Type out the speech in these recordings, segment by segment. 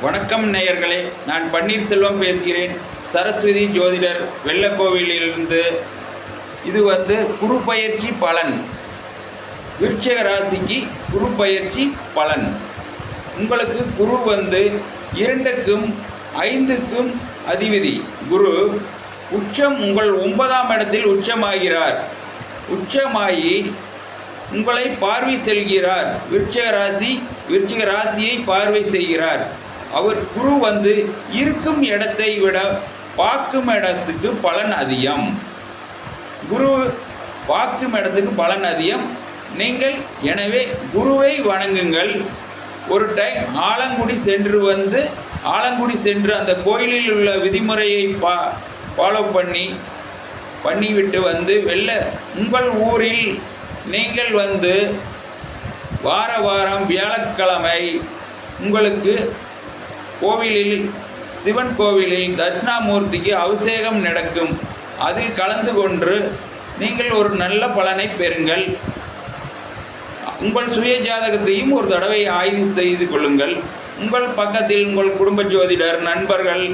வணக்கம் நேயர்களே, நான் பன்னீர்செல்வம் பேசுகிறேன். சரஸ்வதி ஜோதிடர், வெள்ளக்கோவிலிருந்து. இது குரு பயிற்சி பலன். விருச்சிக ராசிக்கு குரு பயிற்சி பலன். உங்களுக்கு குரு 2க்கும் 5க்கும் அதிபதி. குரு உச்சம் உங்கள் 9ஆம் இடத்தில் உச்சமாகிறார். உச்சமாகி உங்களை பார்வை செல்கிறார். விருச்சிக ராசியை பார்வை செய்கிறார். அவர் குரு இருக்கும் இடத்தை விட பார்க்கும் இடத்துக்கு பலன் அதிகம். குரு பார்க்கும் இடத்துக்கு பலன் அதிகம். நீங்கள் எனவே குருவை வணங்குங்கள். ஒரு டைம் ஆலங்குடி சென்று அந்த கோயிலில் உள்ள விதிமுறையை ஃபாலோ பண்ணிவிட்டு உங்கள் ஊரில் நீங்கள் வாரம் வியாழக்கிழமை உங்களுக்கு சிவன் கோவிலில் தட்சிணாமூர்த்திக்கு அபிஷேகம் நடக்கும். அதில் கலந்து கொண்டு நீங்கள் ஒரு நல்ல பலனை பெறுங்கள். உங்கள் சுய ஜாதகத்தையும் ஒரு தடவை ஆய்வு செய்து கொள்ளுங்கள். உங்கள் பக்கத்தில் உங்கள் குடும்ப ஜோதிடர் நண்பர்கள்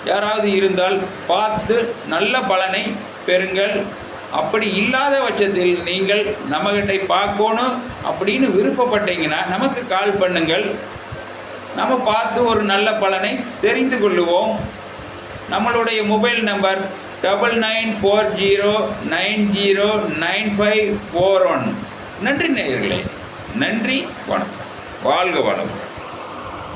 யாராவது இருந்தால் பார்த்து நல்ல பலனை பெறுங்கள். அப்படி இல்லாத பட்சத்தில் நீங்கள் நம்மகிட்ட பார்க்கணும் அப்படின்னு விருப்பப்பட்டீங்கன்னா நமக்கு கால் பண்ணுங்கள். நம்ம பார்த்து ஒரு நல்ல பலனை தெரிந்து கொள்ளுவோம். நம்மளுடைய மொபைல் நம்பர் 9940909541. நன்றி நேயர்களே, நன்றி, வணக்கம், வாழ்க வளம்.